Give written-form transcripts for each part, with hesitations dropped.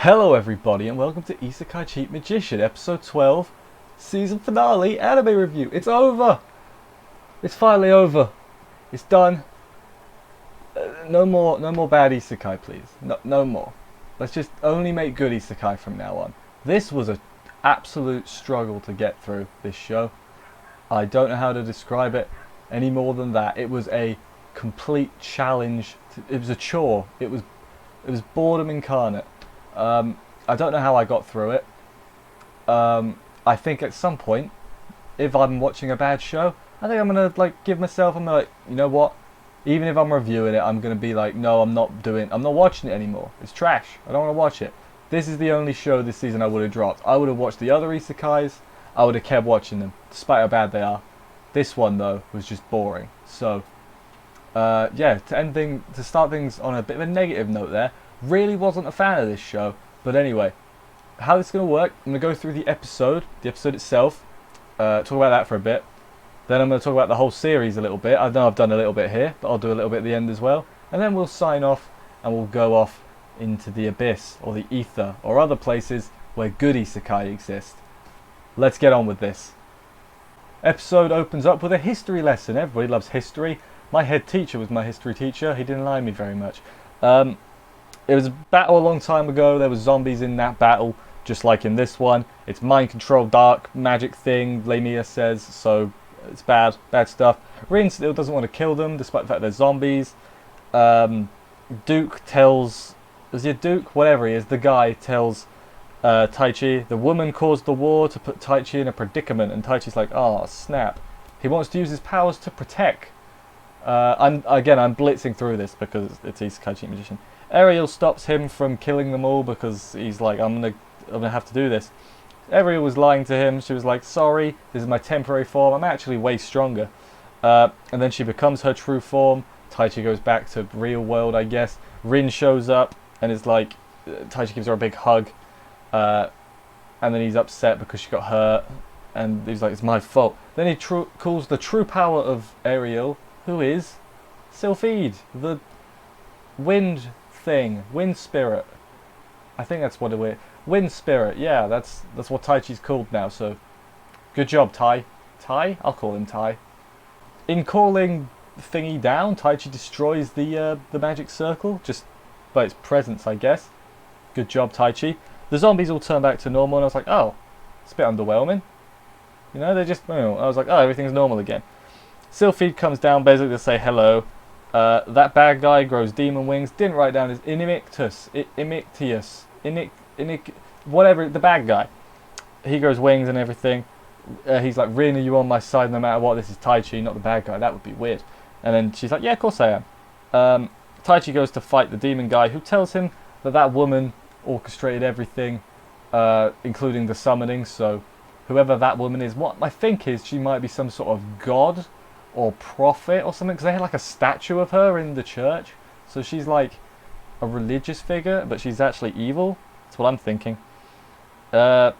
Hello everybody and welcome to Isekai Cheat Magician, episode 12, season finale, anime review. It's over! It's finally over. It's done. No more bad Isekai, please. No more. Let's just only make good Isekai from now on. This was an absolute struggle to get through, this show. I don't know how to describe it any more than that. It was a complete challenge. It was a chore. It was boredom incarnate. I don't know how I got through it. I think at some point, if I'm watching a bad show, I think I'm gonna give myself. I'm like, you know what? Even if I'm reviewing it, I'm gonna be like, no, I'm not watching it anymore. It's trash. I don't want to watch it. This is the only show this season I would have dropped. I would have watched the other isekais. I would have kept watching them, despite how bad they are. This one though was just boring. So, yeah, to start things on a bit of a negative note there. Really wasn't a fan of this show, but anyway, how this is going to work, I'm going to go through the episode itself, talk about that for a bit, then I'm going to talk about the whole series a little bit. I know I've done a little bit here, but I'll do a little bit at the end as well, and then we'll sign off and we'll go off into the abyss, or the ether, or other places where good isekai exist. Let's get on with this. Episode opens up with a history lesson. Everybody loves history. My head teacher was my history teacher. He didn't like me very much. It was a battle a long time ago. There were zombies in that battle, just like in this one. It's mind control, dark magic thing, Lamia says, so it's bad stuff. Rin still doesn't want to kill them, despite the fact they're zombies. Duke tells, is he a Duke? Whatever he is, the guy tells Taichi, the woman caused the war to put Taichi in a predicament, and Taichi's like, oh snap. He wants to use his powers to protect. I'm blitzing through this because it's Isekai Cheat Magician. Ariel stops him from killing them all because he's like, I'm gonna have to do this. Ariel was lying to him. She was like, sorry, this is my temporary form. I'm actually way stronger. And then she becomes her true form. Taichi goes back to real world, I guess. Rin shows up and is like, Taichi gives her a big hug. And then he's upset because she got hurt. And he's like, it's my fault. Then he calls the true power of Ariel, who is Sylphide, the wind thing, wind spirit. I think that's what it is. Wind spirit, yeah, that's what Taichi's called now, so good job, Tai. Tai? I'll call him Tai. In calling thingy down, Taichi destroys the magic circle, just by its presence, I guess. Good job, Taichi. The zombies all turn back to normal, and I was like, oh, it's a bit underwhelming. You know, they just, I was like, oh, everything's normal again. Sylphide comes down basically to say hello. That bad guy grows demon wings. Didn't write down his Inimictus, whatever, the bad guy. He grows wings and everything. He's like, Rin, are you on my side no matter what? This is Taichi, not the bad guy. That would be weird. And then she's like, yeah, of course I am. Taichi goes to fight the demon guy, who tells him that woman orchestrated everything, including the summoning. So whoever that woman is, what I think is she might be some sort of god or prophet or something, because they had like a statue of her in the church, so she's like a religious figure, but she's actually evil. That's what I'm thinking. And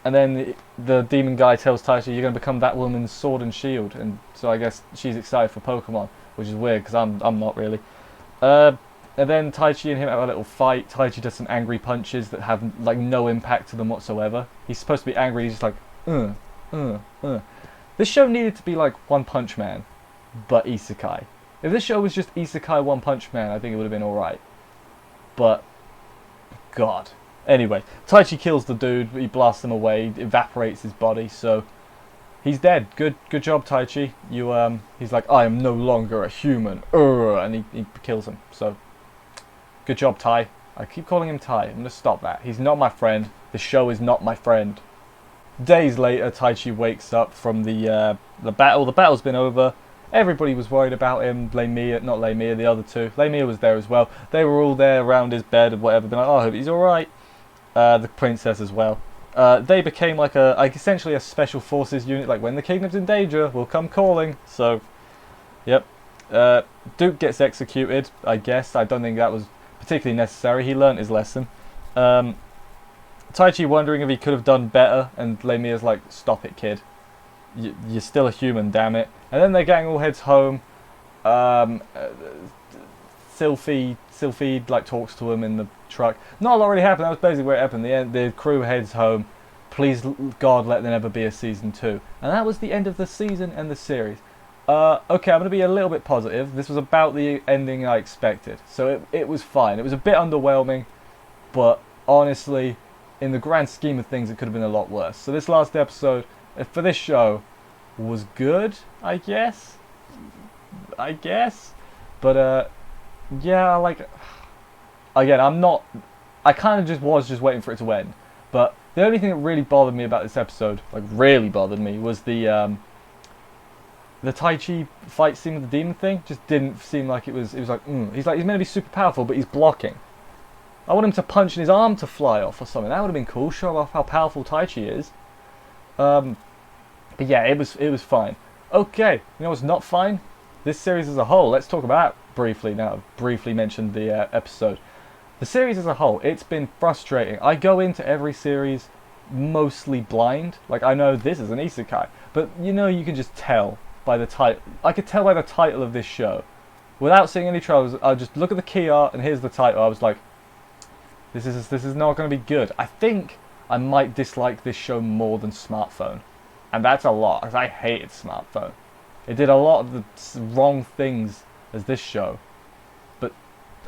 then the demon guy tells Taichi, you're going to become that woman's sword and shield, and so I guess she's excited for Pokemon, which is weird because I'm not really. And then Taichi and him have a little fight. Taichi does some angry punches that have like no impact to them whatsoever. He's supposed to be angry, he's just like This show needed to be like One Punch Man, but isekai. If this show was just isekai One Punch Man, I think it would have been alright. But, God. Anyway, Taichi kills the dude, he blasts him away, evaporates his body, so he's dead. Good job, Taichi. He's like, I am no longer a human, and he kills him. So, good job, Tai. I keep calling him Tai. I'm gonna stop that. He's not my friend. The show is not my friend. Days later, Taichi wakes up from the battle. The battle's been over. Everybody was worried about him. Not Lamia, the other two. Lamia was there as well. They were all there around his bed and whatever, being like, oh, I hope he's alright. The princess as well. They became like essentially a special forces unit. Like, when the kingdom's in danger, we'll come calling. So, yep. Duke gets executed, I guess. I don't think that was particularly necessary. He learnt his lesson. Taichi wondering if he could have done better, and Lamia's like, stop it, kid. You're still a human, damn it. And then their gang all heads home. Sylphie like talks to him in the truck. Not a lot really happened. That was basically where it happened. The crew heads home. Please God, let there never be a season 2. And that was the end of the season and the series. Okay, I'm gonna be a little bit positive. This was about the ending I expected, so it was fine. It was a bit underwhelming, but honestly, in the grand scheme of things, it could have been a lot worse. So this last episode for this show was good, I guess. But yeah, like, again, I kind of just waiting for it to end. But the only thing that really bothered me about this episode, like really bothered me, was the Tai Chi fight scene with the demon thing. Just didn't seem like it was like, he's meant to be super powerful, but he's blocking. I want him to punch and his arm to fly off or something. That would have been cool. Show off how powerful Tai Chi is. But yeah, it was fine. Okay, you know what's not fine? This series as a whole. Let's talk about it briefly now. I've briefly mentioned the episode. The series as a whole, it's been frustrating. I go into every series mostly blind. Like, I know this is an isekai, but you know, you can just tell by the title. I could tell by the title of this show. Without seeing any trailers, I'll just look at the key art and here's the title. I was like, this is not going to be good. I think I might dislike this show more than Smartphone. And that's a lot, because I hated Smartphone. It did a lot of the wrong things as this show. But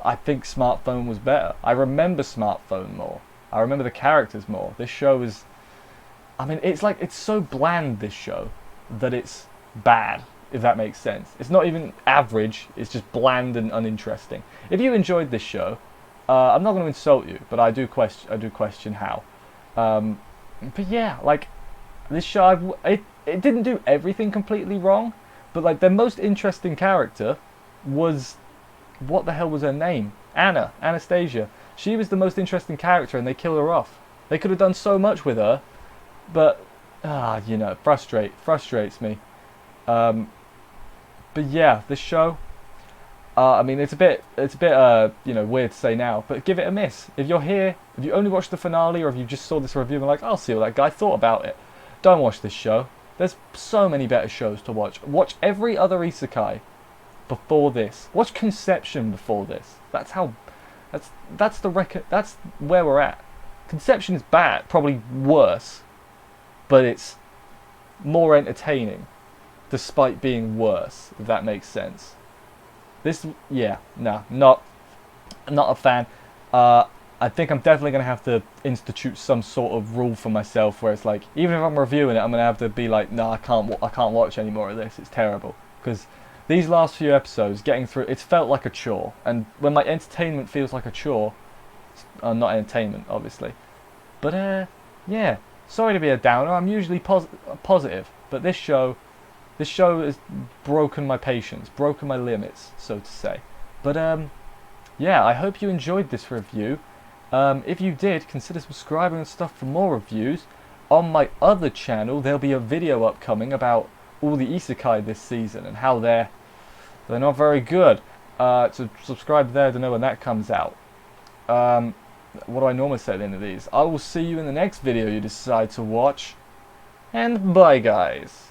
I think Smartphone was better. I remember Smartphone more. I remember the characters more. This show is... I mean, it's so bland, this show, that it's bad, if that makes sense. It's not even average, it's just bland and uninteresting. If you enjoyed this show, I'm not going to insult you, but I do question how. But yeah, like, this show, it didn't do everything completely wrong, but like, their most interesting character was, what the hell was her name? Anastasia. She was the most interesting character and they killed her off. They could have done so much with her, but, you know, frustrates me. But yeah, this show, I mean, it's a bit, you know, weird to say now, but give it a miss. If you're here, if you only watched the finale, or if you just saw this review and like, I'll see what that guy thought about it, don't watch this show. There's so many better shows to watch. Watch every other isekai before this. Watch Conception before this. That's where we're at. Conception is bad, probably worse, but it's more entertaining, despite being worse, if that makes sense. This, yeah, no, not a fan. I think I'm definitely going to have to institute some sort of rule for myself where it's like, even if I'm reviewing it, I'm going to have to be like, no, I can't watch any more of this. It's terrible. Because these last few episodes, getting through, it's felt like a chore. And when my entertainment feels like a chore, not entertainment, obviously. But, yeah, sorry to be a downer. I'm usually positive. But this show has broken my patience, broken my limits, so to say. But, yeah, I hope you enjoyed this review. If you did, consider subscribing and stuff for more reviews. On my other channel, there'll be a video upcoming about all the isekai this season and how they're not very good. So subscribe there to know when that comes out. What do I normally say at the end of these? I will see you in the next video you decide to watch. And bye, guys.